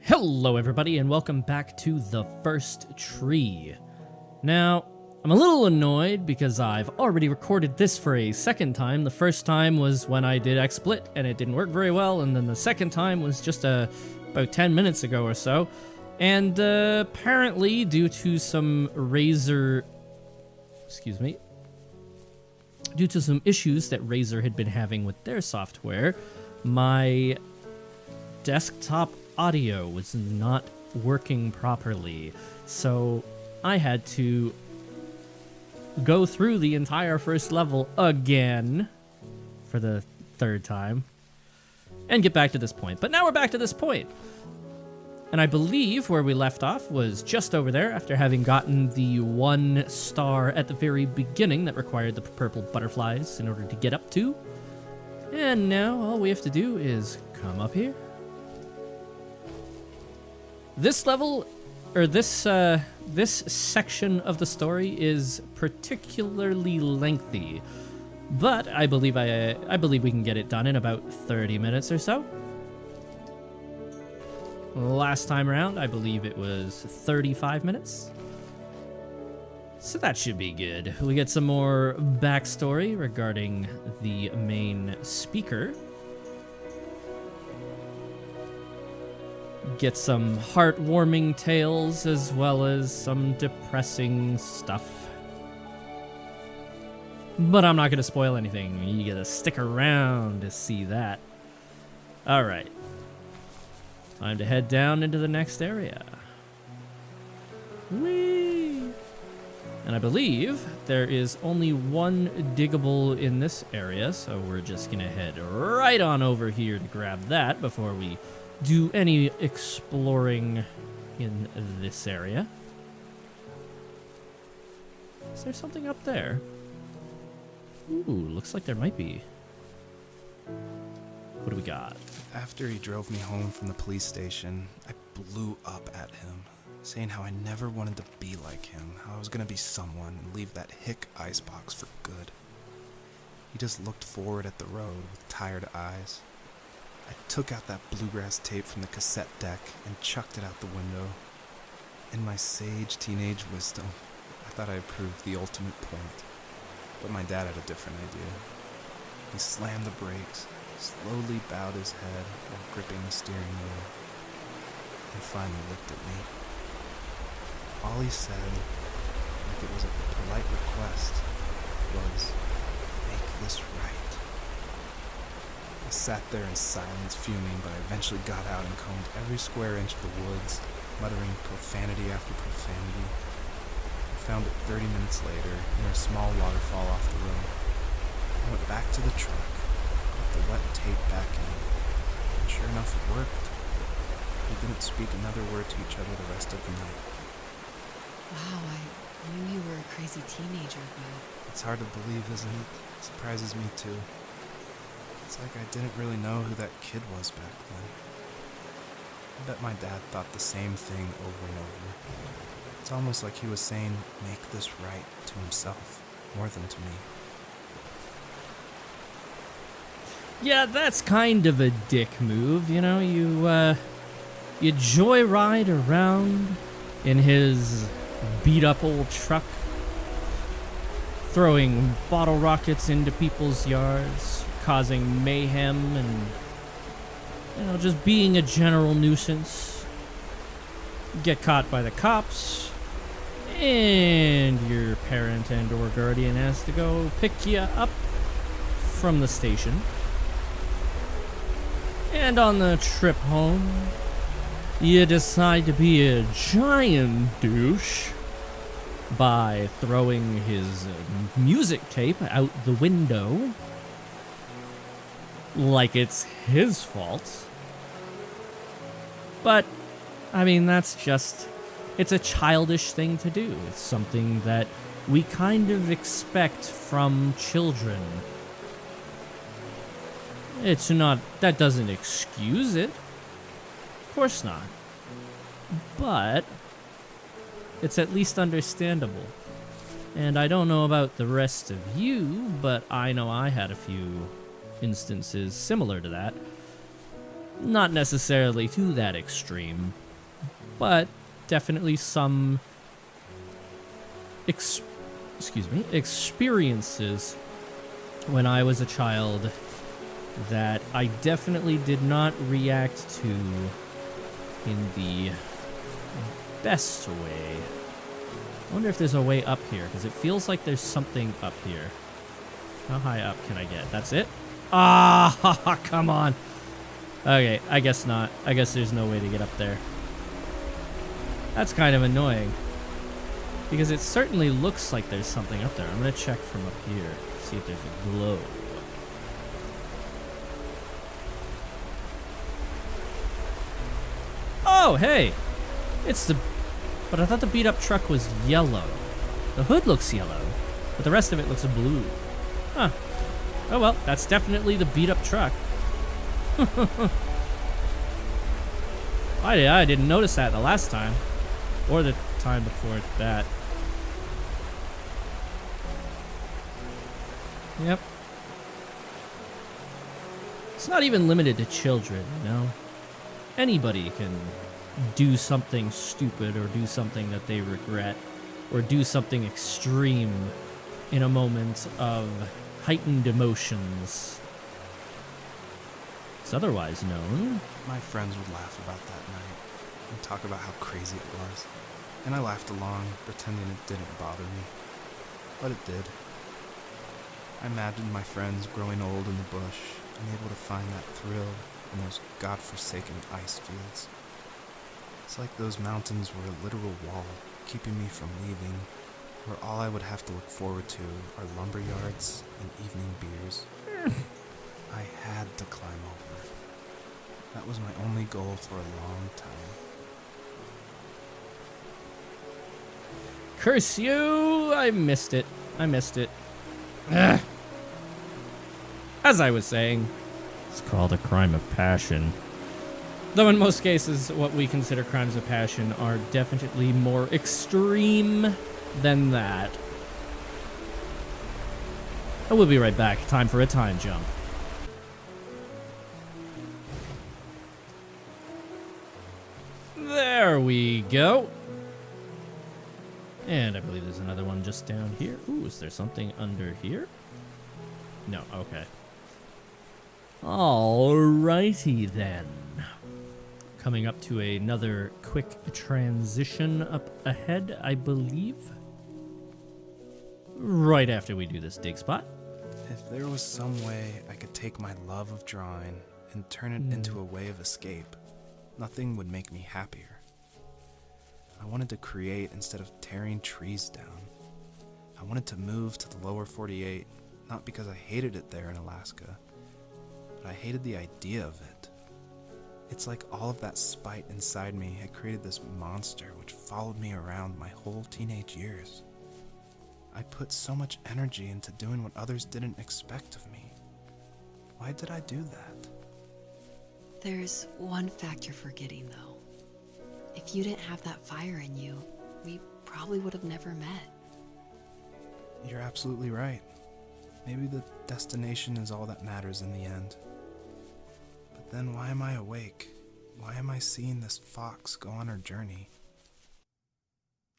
Hello everybody and welcome back to The First Tree. Now, I'm a little annoyed because I've already recorded this for a second time. The first time was when I did XSplit and it didn't work very well, and then the second time was just about 10 minutes ago or so. And apparently due to some due to some issues that Razer had been having with their software, my desktop audio was not working properly, so I had to go through the entire first level again for the third time and get back to this point. But now we're back to this point, and I believe where we left off was just over there after having gotten the 1 star at the very beginning that required the purple butterflies in order to get up to. And now all we have to do is come up here. This level, or this section of the story is particularly lengthy, but I believe we can get it done in about 30 minutes or so. Last time around, I believe it was 35 minutes. So that should be good. We get some more backstory regarding the main speaker. Get some heartwarming tales as well as some depressing stuff. But I'm not going to spoil anything. You gotta stick around to see that. Alright. Time to head down into the next area. Whee! And I believe there is only one diggable in this area, so we're just going to head right on over here to grab that before we do any exploring in this area. Is there something up there? Ooh, looks like there might be. What do we got? After he drove me home from the police station, I blew up at him, saying how I never wanted to be like him, how I was gonna be someone and leave that hick icebox for good. He just looked forward at the road with tired eyes. I took out that bluegrass tape from the cassette deck and chucked it out the window. In my sage teenage wisdom, I thought I proved the ultimate point. But my dad had a different idea. He slammed the brakes, slowly bowed his head while gripping the steering wheel, and finally looked at me. All he said, like it was a polite request, was, "Make this right." I sat there in silence, fuming, but I eventually got out and combed every square inch of the woods, muttering profanity after profanity. I found it 30 minutes later, near a small waterfall off the road. I went back to the truck, put the wet tape back in, and sure enough it worked. We didn't speak another word to each other the rest of the night. Wow, I knew you were a crazy teenager, but... It's hard to believe, isn't it? It surprises me too. It's like I didn't really know who that kid was back then. I bet my dad thought the same thing over and over. It's almost like he was saying, "Make this right," to himself, more than to me. Yeah, that's kind of a dick move, you know? You joyride around in his beat-up old truck, throwing bottle rockets into people's yards, causing mayhem, and, you know, just being a general nuisance. Get caught by the cops, and your parent and or guardian has to go pick you up from the station. And on the trip home, you decide to be a giant douche by throwing his music tape out the window like it's his fault. But, I mean, it's a childish thing to do. It's something that we kind of expect from children. That doesn't excuse it. Of course not. But it's at least understandable. And I don't know about the rest of you, but I know I had a few instances similar to that. Not necessarily to that extreme, but definitely some experiences when I was a child that I definitely did not react to in the best way. I wonder if there's a way up here, because it feels like there's something up here. How high up can I get? That's it? Ah, come on. Okay, I guess not. I guess there's no way to get up there. That's kind of annoying, because it certainly looks like there's something up there. I'm going to check from up here, see if there's a glow. Oh, hey! It's the... But I thought the beat-up truck was yellow. The hood looks yellow, but the rest of it looks blue. Huh. Oh well, that's definitely the beat-up truck. I didn't notice that the last time. Or the time before that. Yep. It's not even limited to children, you know? Anybody can do something stupid or do something that they regret or do something extreme in a moment of heightened emotions. It's otherwise known. My friends would laugh about that night and talk about how crazy it was. And I laughed along, pretending it didn't bother me. But it did. I imagined my friends growing old in the bush and able to find that thrill in those godforsaken ice fields. It's like those mountains were a literal wall, keeping me from leaving, where all I would have to look forward to are lumber yards and evening beers. I had to climb over. That was my only goal for a long time. Curse you! I missed it. Ugh. As I was saying, it's called a crime of passion. Though in most cases, what we consider crimes of passion are definitely more extreme than that. I will be right back. Time for a time jump. There we go. And I believe there's another one just down here. Ooh, is there something under here? No, okay. Alrighty then. Coming up to another quick transition up ahead, I believe. Right after we do this dig spot. If there was some way I could take my love of drawing and turn it into a way of escape, nothing would make me happier. I wanted to create instead of tearing trees down. I wanted to move to the lower 48, not because I hated it there in Alaska, but I hated the idea of it. It's like all of that spite inside me had created this monster which followed me around my whole teenage years. I put so much energy into doing what others didn't expect of me. Why did I do that? There's one fact you're forgetting, though. If you didn't have that fire in you, we probably would have never met. You're absolutely right. Maybe the destination is all that matters in the end. But then why am I awake? Why am I seeing this fox go on her journey?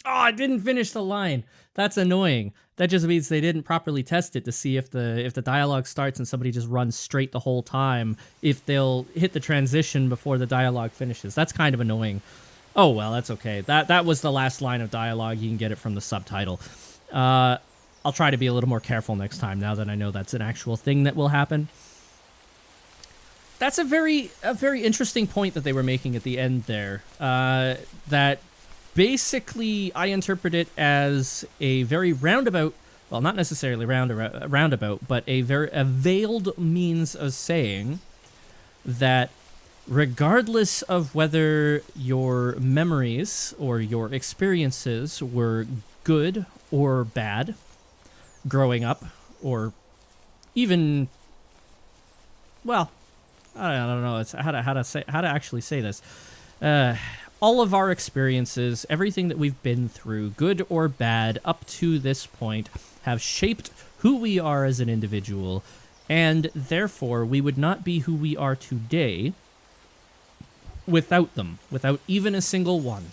Oh, I didn't finish the line. That's annoying. That just means they didn't properly test it to see if the dialogue starts and somebody just runs straight the whole time, if they'll hit the transition before the dialogue finishes. That's kind of annoying. Oh, well, that's okay. That was the last line of dialogue. You can get it from the subtitle. I'll try to be a little more careful next time now that I know that's an actual thing that will happen. That's a very interesting point that they were making at the end there. That basically I interpret it as a very roundabout, well, not necessarily roundabout, but a veiled means of saying that regardless of whether your memories or your experiences were good or bad growing up, or even, well, I don't know, it's how to actually say this. All of our experiences, everything that we've been through, good or bad, up to this point, have shaped who we are as an individual, and therefore we would not be who we are today without them, without even a single one.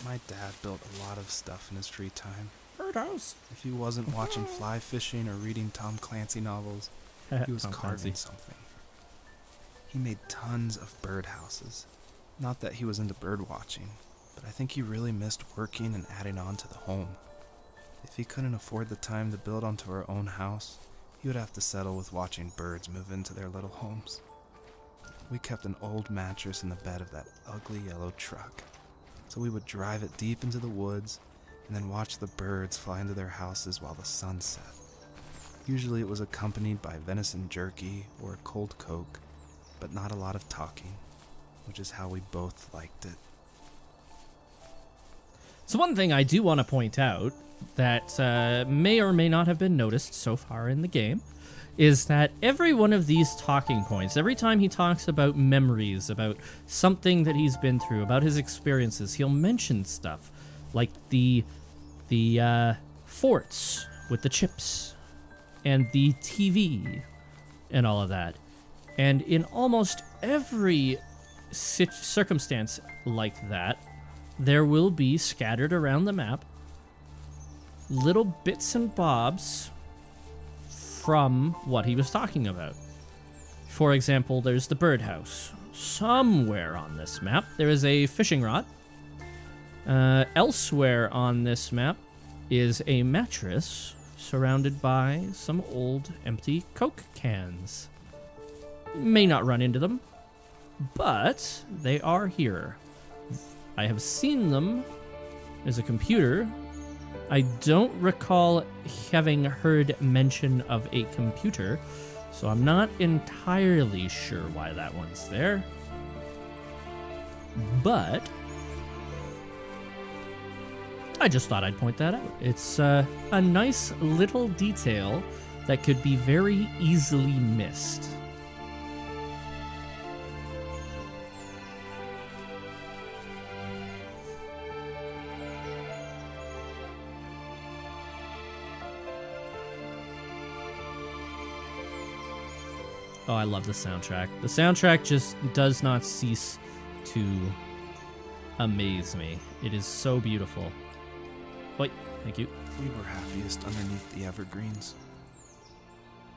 My dad built a lot of stuff in his free time. Birdhouse. If he wasn't watching fly fishing or reading Tom Clancy novels, he was Tom carving Clancy. something. He made tons of birdhouses. Not that he was into bird watching, but I think he really missed working and adding on to the home. If he couldn't afford the time to build onto our own house, he would have to settle with watching birds move into their little homes. We kept an old mattress in the bed of that ugly yellow truck, so we would drive it deep into the woods and then watch the birds fly into their houses while the sun set. Usually it was accompanied by venison jerky or a cold Coke, but not a lot of talking, which is how we both liked it. So one thing I do want to point out that may or may not have been noticed so far in the game is that every one of these talking points, every time he talks about memories, about something that he's been through, about his experiences, he'll mention stuff like the forts with the chips and the TV and all of that. And in almost every circumstance like that, there will be scattered around the map little bits and bobs from what he was talking about. For example, there's the birdhouse. Somewhere on this map, there is a fishing rod. Elsewhere on this map is a mattress surrounded by some old empty Coke cans. May not run into them, but they are here. I have seen them. There's a computer. I don't recall having heard mention of a computer, so I'm not entirely sure why that one's there. But I just thought I'd point that out. It's a nice little detail that could be very easily missed. Oh, I love the soundtrack. The soundtrack just does not cease to amaze me. It is so beautiful. Wait, thank you. We were happiest underneath the evergreens.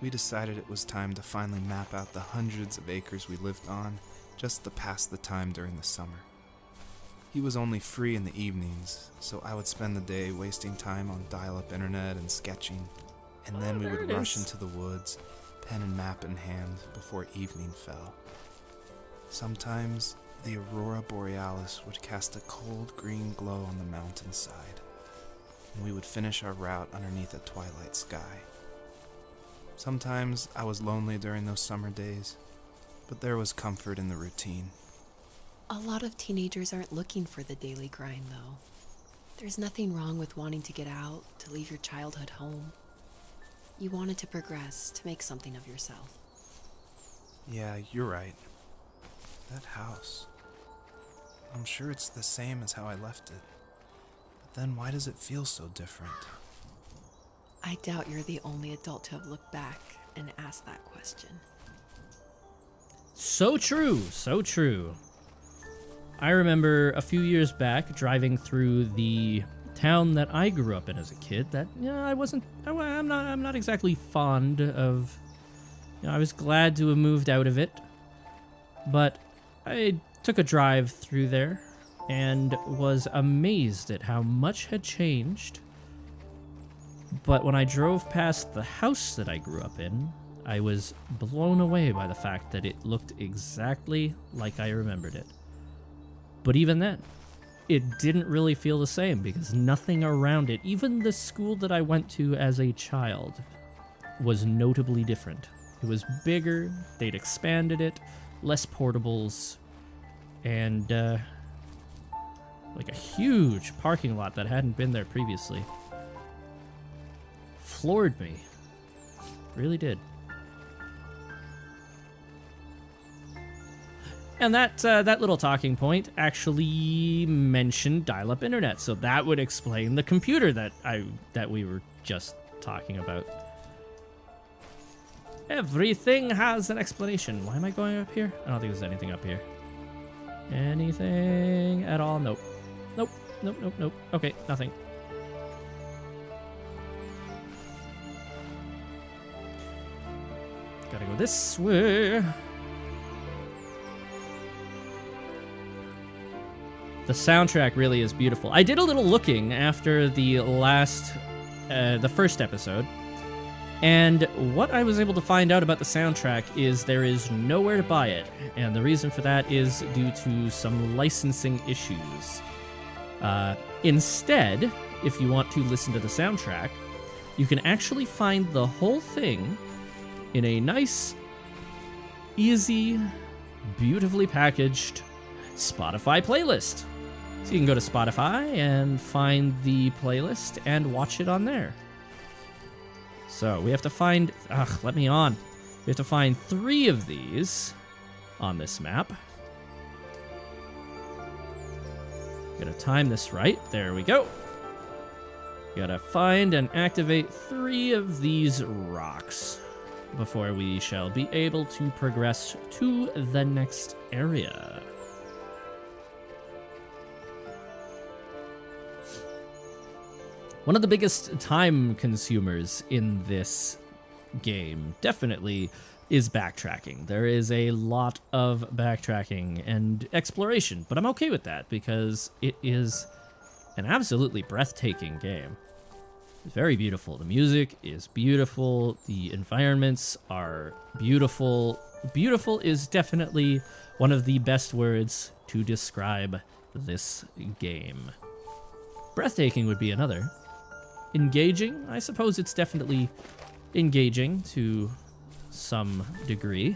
We decided it was time to finally map out the hundreds of acres we lived on just to pass the time during the summer. He was only free in the evenings, so I would spend the day wasting time on dial-up internet and sketching, and then we would rush into the woods, pen and map in hand, before evening fell. Sometimes the aurora borealis would cast a cold green glow on the mountainside, and we would finish our route underneath a twilight sky. Sometimes I was lonely during those summer days, but there was comfort in the routine. A lot of teenagers aren't looking for the daily grind, though. There's nothing wrong with wanting to get out, to leave your childhood home. You wanted to progress, to make something of yourself. Yeah, you're right. That house. I'm sure it's the same as how I left it. But then why does it feel so different? I doubt you're the only adult to have looked back and asked that question. So true, so true. I remember a few years back driving through the town that I grew up in as a kid that, I'm not exactly fond of. I was glad to have moved out of it, but I took a drive through there and was amazed at how much had changed. But when I drove past the house that I grew up in, I was blown away by the fact that it looked exactly like I remembered it. But even then, it didn't really feel the same because nothing around it, even the school that I went to as a child, was notably different. It was bigger, they'd expanded it, less portables, and like a huge parking lot that hadn't been there previously. Floored me. Really did. And that little talking point actually mentioned dial-up internet, so that would explain the computer that we were just talking about. Everything has an explanation. Why am I going up here? I don't think there's anything up here. Anything at all? Nope. Nope. Nope, nope, nope. Okay, nothing. Gotta go this way. The soundtrack really is beautiful. I did a little looking after the first episode, and what I was able to find out about the soundtrack is there is nowhere to buy it, and the reason for that is due to some licensing issues. Instead, if you want to listen to the soundtrack, you can actually find the whole thing in a nice, easy, beautifully packaged Spotify playlist. So you can go to Spotify and find the playlist and watch it on there. So we have to find, let me on. We have to find 3 of these on this map. Gotta time this right. There we go. Gotta find and activate 3 of these rocks before we shall be able to progress to the next area. One of the biggest time consumers in this game definitely is backtracking. There is a lot of backtracking and exploration, but I'm okay with that because it is an absolutely breathtaking game. It's very beautiful. The music is beautiful. The environments are beautiful. Beautiful is definitely one of the best words to describe this game. Breathtaking would be another. Engaging? I suppose it's definitely engaging to some degree.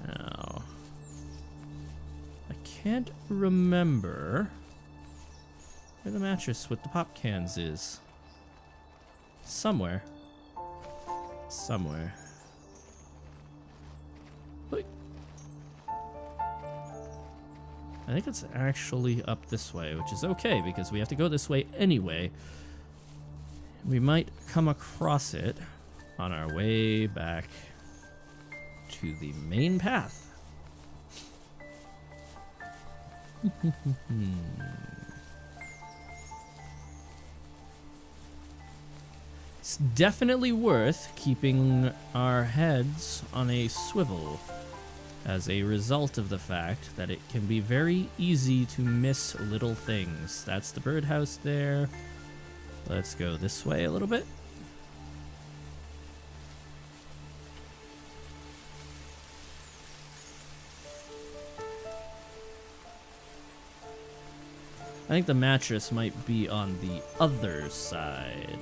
Now, I can't remember where the mattress with the pop cans is. Somewhere. Somewhere. Wait. I think it's actually up this way, which is okay because we have to go this way anyway. We might come across it on our way back to the main path. It's definitely worth keeping our heads on a swivel as a result of the fact that it can be very easy to miss little things. That's the birdhouse there. Let's go this way a little bit. I think the mattress might be on the other side.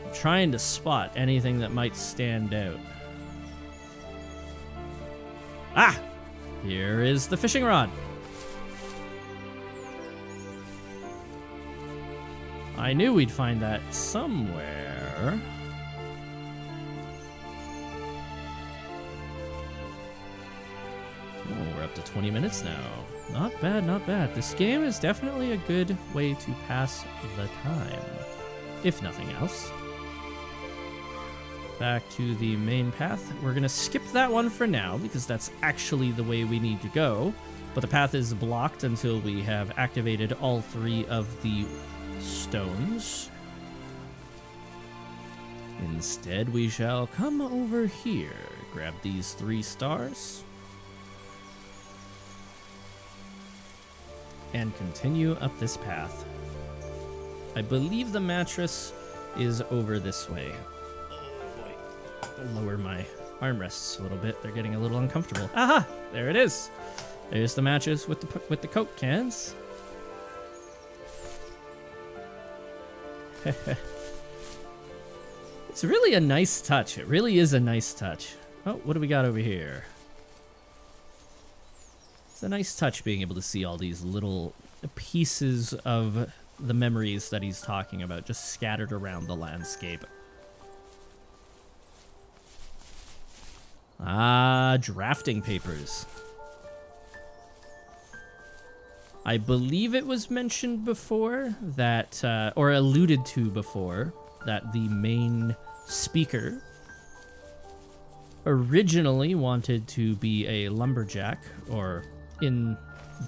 I'm trying to spot anything that might stand out. Ah! Here is the fishing rod. I knew we'd find that somewhere. Oh, we're up to 20 minutes now. Not bad, not bad. This game is definitely a good way to pass the time, if nothing else. Back to the main path. We're gonna skip that one for now because that's actually the way we need to go. But the path is blocked until we have activated all 3 of the stones. Instead, we shall come over here, grab these 3 stars, and continue up this path. I believe the mattress is over this way. I'll lower my armrests a little bit. They're getting a little uncomfortable. Aha! There it is. There's the mattress with the Coke cans. It's really a nice touch. It really is a nice touch. Oh, what do we got over here? It's a nice touch being able to see all these little pieces of the memories that he's talking about just scattered around the landscape. Ah, drafting papers. I believe it was mentioned before that, or alluded to before, that the main speaker originally wanted to be a lumberjack, or in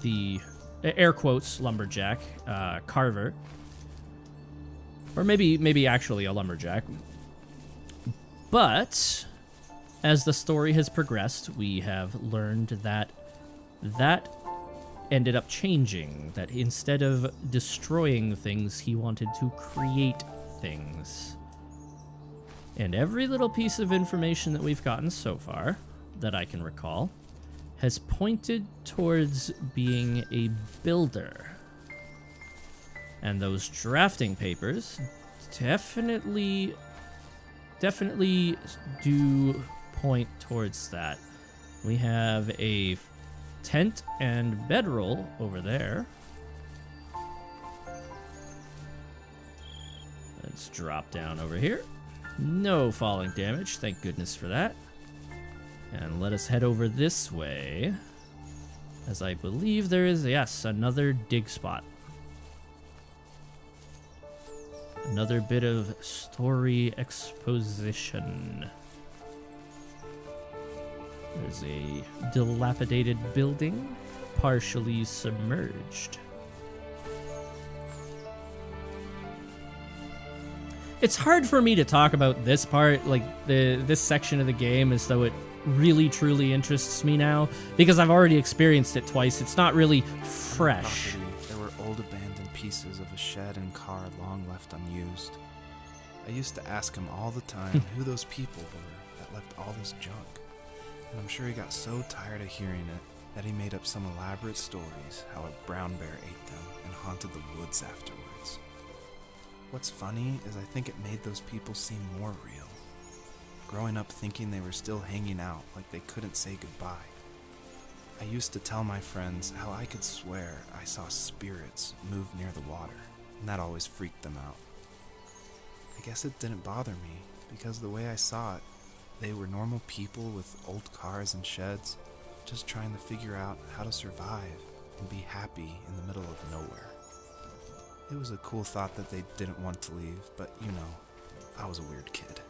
the air quotes lumberjack, carver, or maybe actually a lumberjack. But as the story has progressed, we have learned that ended up changing, that instead of destroying things, he wanted to create things. And every little piece of information that we've gotten so far, that I can recall, has pointed towards being a builder. And those drafting papers definitely do point towards that. We have a tent and bedroll over there. Let's drop down over here. No falling damage, thank goodness for that. And let us head over this way, as I believe there is, yes, another dig spot. Another bit of story exposition. There's a dilapidated building, partially submerged. It's hard for me to talk about this part, like this section of the game, as though it really truly interests me now, because I've already experienced it twice. It's not really fresh. There were old abandoned pieces of a shed and car long left unused. I used to ask him all the time who those people were that left all this junk. And I'm sure he got so tired of hearing it that he made up some elaborate stories how a brown bear ate them and haunted the woods afterwards. What's funny is I think it made those people seem more real. Growing up thinking they were still hanging out, like they couldn't say goodbye. I used to tell my friends how I could swear I saw spirits move near the water, and that always freaked them out. I guess it didn't bother me, because the way I saw it, they were normal people with old cars and sheds, just trying to figure out how to survive and be happy in the middle of nowhere. It was a cool thought that they didn't want to leave, but you know, I was a weird kid.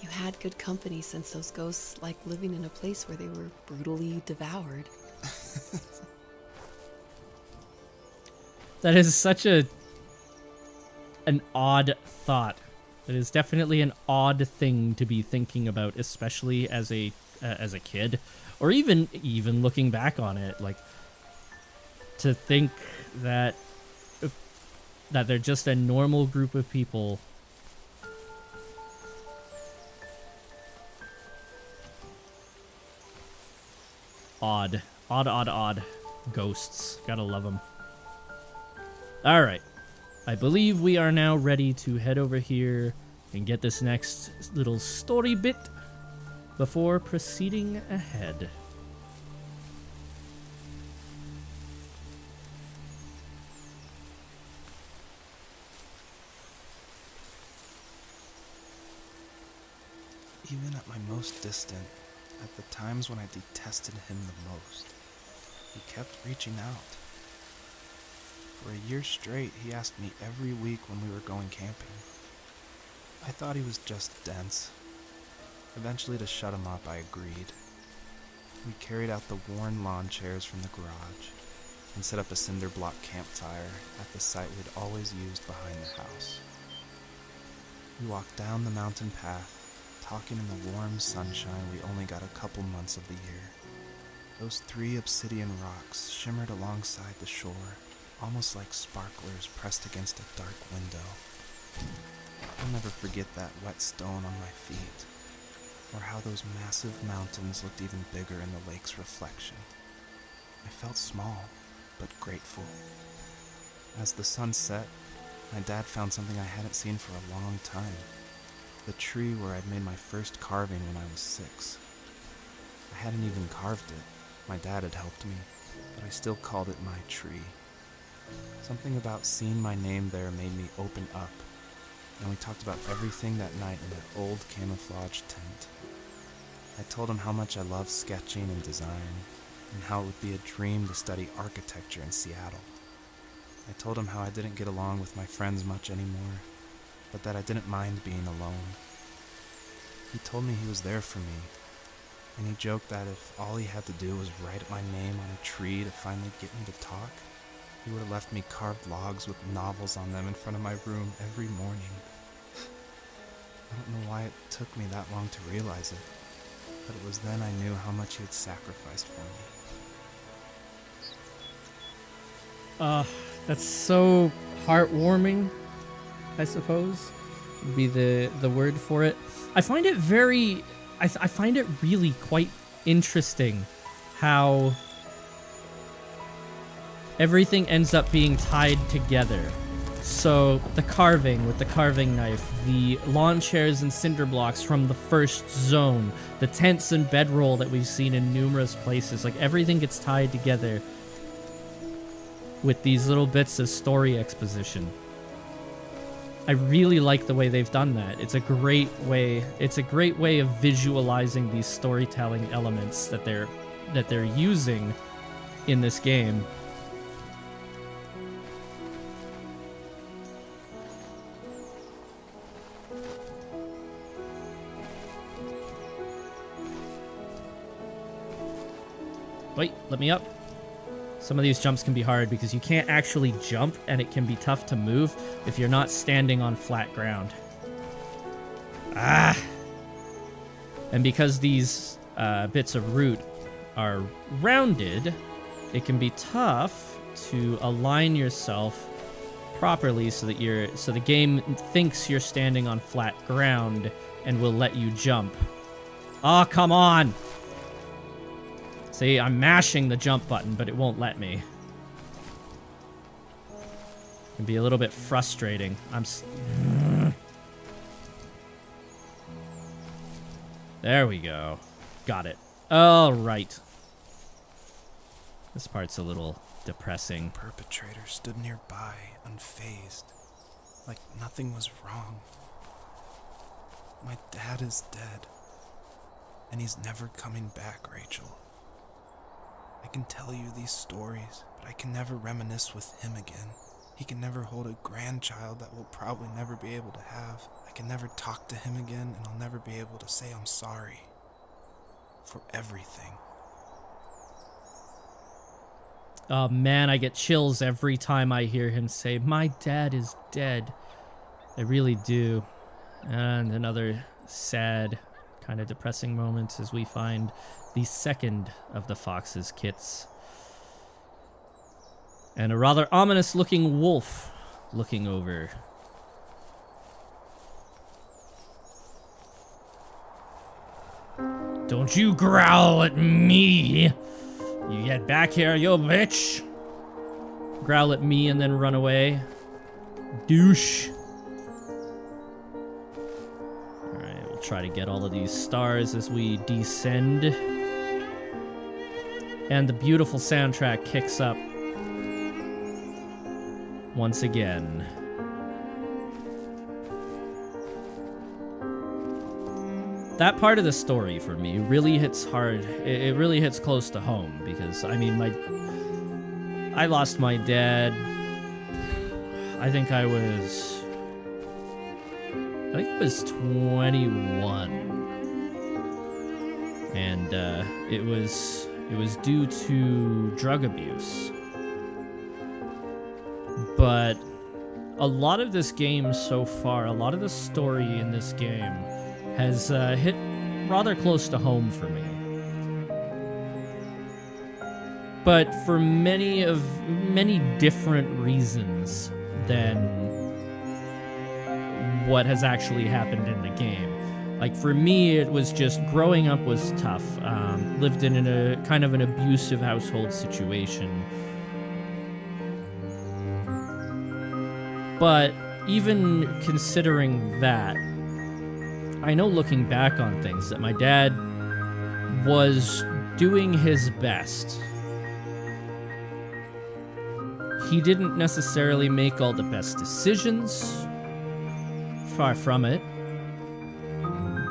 You had good company, since those ghosts like living in a place where they were brutally devoured. That is such an odd thought. It is definitely an odd thing to be thinking about, especially as a kid, or even looking back on it, like to think that they're just a normal group of people. Odd ghosts. Gotta love them. All right. I believe we are now ready to head over here and get this next little story bit before proceeding ahead. Even at my most distant, at the times when I detested him the most, he kept reaching out. For a year straight, he asked me every week when we were going camping. I thought he was just dense. Eventually, to shut him up, I agreed. We carried out the worn lawn chairs from the garage and set up a cinder block campfire at the site we'd always used behind the house. We walked down the mountain path, talking in the warm sunshine we only got a couple months of the year. Those 3 obsidian rocks shimmered alongside the shore, almost like sparklers pressed against a dark window. I'll never forget that wet stone on my feet, or how those massive mountains looked even bigger in the lake's reflection. I felt small, but grateful. As the sun set, my dad found something I hadn't seen for a long time. The tree where I'd made my first carving when I was 6. I hadn't even carved it. My dad had helped me, but I still called it my tree. Something about seeing my name there made me open up, and we talked about everything that night in that old camouflage tent. I told him how much I loved sketching and design, and how it would be a dream to study architecture in Seattle. I told him how I didn't get along with my friends much anymore, but that I didn't mind being alone. He told me he was there for me, and he joked that if all he had to do was write my name on a tree to finally get me to talk, he would have left me carved logs with novels on them in front of my room every morning. I don't know why it took me that long to realize it, but it was then I knew how much he had sacrificed for me. That's so heartwarming, I suppose, would be the word for it. I find it very... I find it really quite interesting how everything ends up being tied together. So the carving with the carving knife, the lawn chairs and cinder blocks from the first zone, the tents and bedroll that we've seen in numerous places, like everything gets tied together with these little bits of story exposition. I really like the way they've done that. It's a great way of visualizing these storytelling elements that they're using in this game. Wait, let me up. Some of these jumps can be hard because you can't actually jump, and it can be tough to move if you're not standing on flat ground. Ah! And because these bits of root are rounded, it can be tough to align yourself properly so that the game thinks you're standing on flat ground and will let you jump. Oh, come on! See, I'm mashing the jump button, but it won't let me. It can be a little bit frustrating. There we go. Got it. All right. This part's a little depressing. The perpetrator stood nearby, unfazed, like nothing was wrong. My dad is dead, and he's never coming back, Rachel. I can tell you these stories, but I can never reminisce with him again. He can never hold a grandchild that we'll probably never be able to have. I can never talk to him again, and I'll never be able to say I'm sorry for everything. Oh man, I get chills every time I hear him say, "My dad is dead." I really do. And another sad, kind of depressing moment as we find the second of the Fox's kits. And a rather ominous-looking wolf looking over. Don't you growl at me! You get back here, you bitch! Growl at me and then run away. Douche. Alright, we'll try to get all of these stars as we descend. And the beautiful soundtrack kicks up once again. That part of the story for me really hits hard. It really hits close to home because, I mean, I lost my dad. I think I was 21, and it was due to drug abuse. But a lot of this game so far, a lot of the story in this game has hit rather close to home for me. But for many different reasons than what has actually happened in the game. Like for me, it was just growing up was tough. Lived in a kind of an abusive household situation. But even considering that, I know looking back on things that my dad was doing his best. He didn't necessarily make all the best decisions, far from it,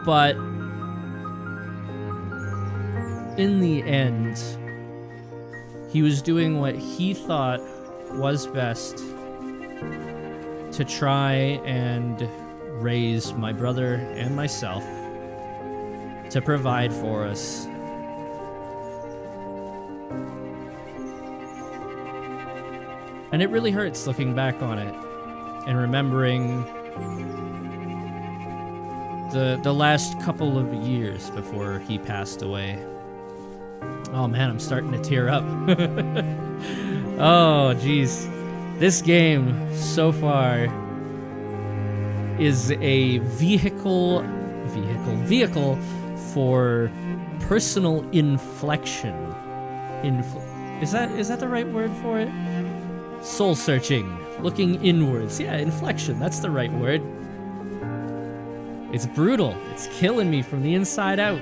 but in the end, he was doing what he thought was best to try and raise my brother and myself, to provide for us. And it really hurts looking back on it and remembering the last couple of years before he passed away. Oh man, I'm starting to tear up. Oh geez. This game so far is a vehicle for personal inflection. Is that the right word for it? Soul searching, looking inwards. Yeah, inflection, that's the right word. It's brutal. It's killing me from the inside out.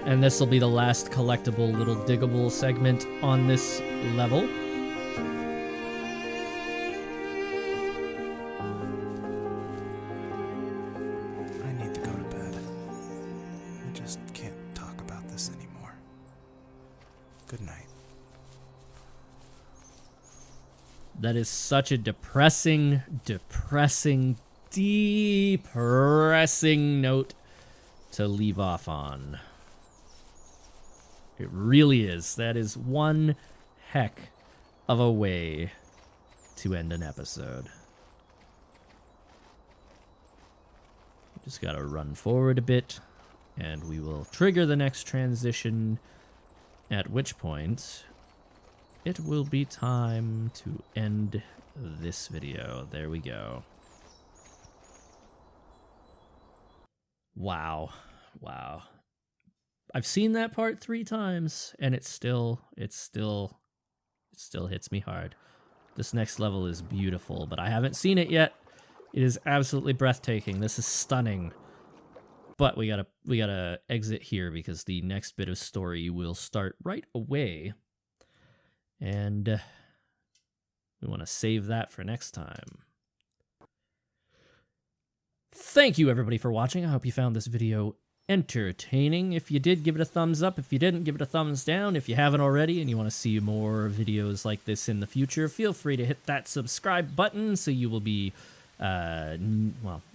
And this will be the last collectible little diggable segment on this level. I need to go to bed. I just can't talk about this anymore. Good night. That is such a depressing note to leave off on. It really is. That is one heck of a way to end an episode. Just gotta run forward a bit, and we will trigger the next transition, at which point it will be time to end this video. There we go. Wow. I've seen that part 3 times, and it still hits me hard. This next level is beautiful, but I haven't seen it yet. It is absolutely breathtaking. This is stunning. But we gotta exit here because the next bit of story will start right away. And we want to save that for next time. Thank you everybody for watching. I hope you found this video entertaining. If you did, give it a thumbs up. If you didn't, give it a thumbs down. If you haven't already and you want to see more videos like this in the future, feel free to hit that subscribe button so you will be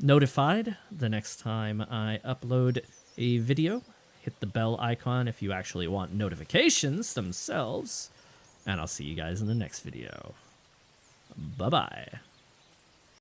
notified the next time I upload a video. Hit the bell icon if you actually want notifications themselves. And I'll see you guys in the next video. Bye-bye.